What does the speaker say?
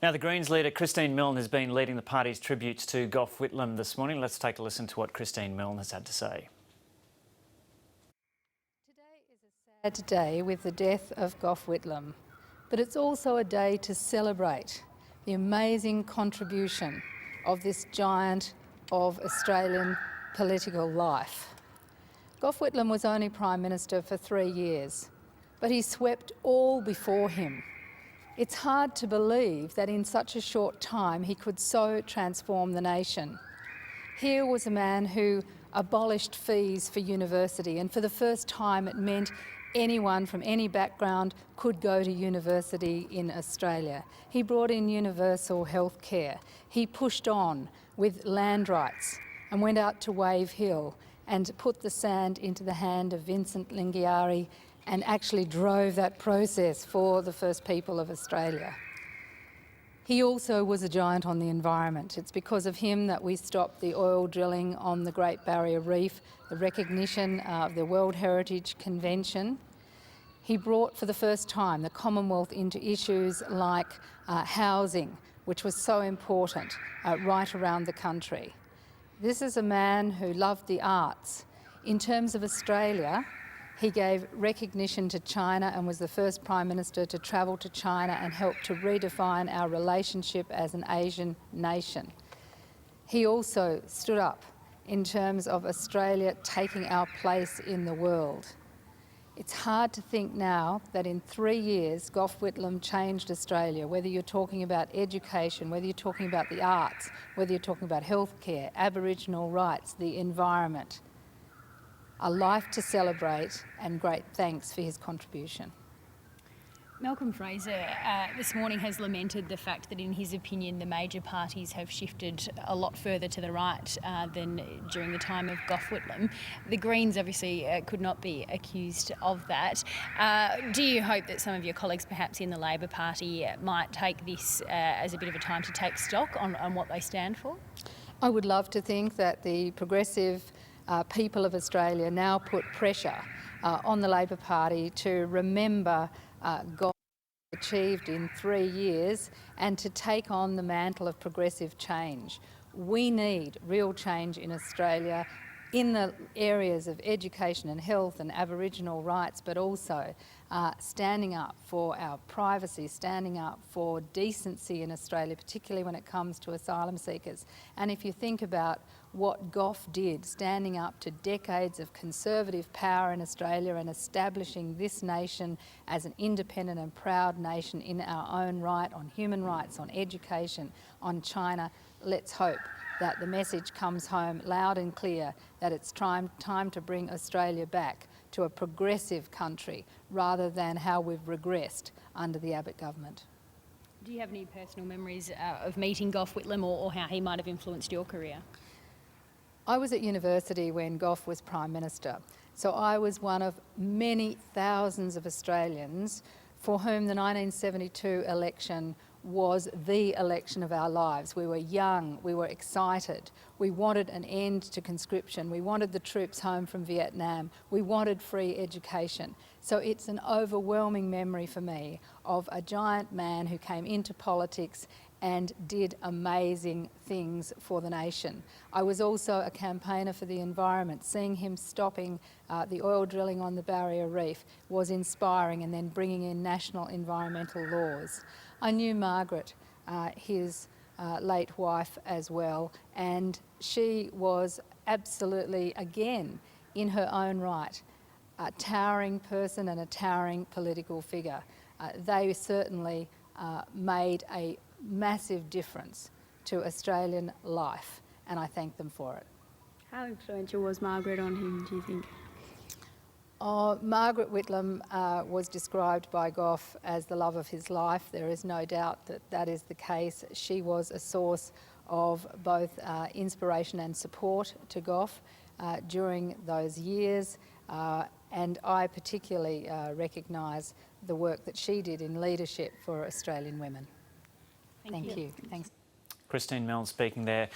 Now, the Greens leader Christine Milne has been leading the party's tributes to Gough Whitlam this morning. Let's take a listen to what Christine Milne has had to say. Today is a sad day with the death of Gough Whitlam, but it's also a day to celebrate the amazing contribution of this giant of Australian political life. Gough Whitlam was only Prime Minister for 3 years, but he swept all before him. It's hard to believe that in such a short time he could so transform the nation. Here was a man who abolished fees for university, and for the first time it meant anyone from any background could go to university in Australia. He brought in universal health care. He pushed on with land rights and went out to Wave Hill and put the sand into the hand of Vincent Lingiari and actually drove that process for the first people of Australia. He also was a giant on the environment. It's because of him that we stopped the oil drilling on the Great Barrier Reef, the recognition of the World Heritage Convention. He brought for the first time the Commonwealth into issues like housing, which was so important right around the country. This is a man who loved the arts. In terms of Australia, he gave recognition to China and was the first Prime Minister to travel to China and help to redefine our relationship as an Asian nation. He also stood up in terms of Australia taking our place in the world. It's hard to think now that in 3 years Gough Whitlam changed Australia, whether you're talking about education, whether you're talking about the arts, whether you're talking about healthcare, Aboriginal rights, the environment. A life to celebrate, and great thanks for his contribution. Malcolm Fraser this morning has lamented the fact that in his opinion the major parties have shifted a lot further to the right than during the time of Gough Whitlam. The Greens obviously could not be accused of that. Do you hope that some of your colleagues perhaps in the Labor Party might take this as a bit of a time to take stock on what they stand for? I would love to think that the progressive people of Australia now put pressure on the Labor Party to remember Gough achieved in 3 years and to take on the mantle of progressive change. We need real change in Australia in the areas of education and health and Aboriginal rights, but also standing up for our privacy, standing up for decency in Australia, particularly when it comes to asylum seekers. And if you think about what Gough did, standing up to decades of conservative power in Australia and establishing this nation as an independent and proud nation in our own right, on human rights, on education, on China, let's hope that the message comes home loud and clear that it's time to bring Australia back to a progressive country rather than how we've regressed under the Abbott government. Do you have any personal memories of meeting Gough Whitlam or how he might have influenced your career? I was at university when Gough was Prime Minister, so I was one of many thousands of Australians for whom the 1972 election was the election of our lives. We were young, we were excited, we wanted an end to conscription, we wanted the troops home from Vietnam, we wanted free education. So it's an overwhelming memory for me of a giant man who came into politics and did amazing things for the nation. I was also a campaigner for the environment. Seeing him stopping the oil drilling on the Barrier Reef was inspiring, and then bringing in national environmental laws. I knew Margaret, his late wife as well, and she was absolutely, again, in her own right, a towering person and a towering political figure. They certainly made a massive difference to Australian life, and I thank them for it. How influential was Margaret on him, do you think? Margaret Whitlam was described by Gough as the love of his life. There is no doubt that that is the case. She was a source of both inspiration and support to Gough during those years, and I particularly recognise the work that she did in leadership for Australian women. Thank you. Thanks. Christine Milne speaking there.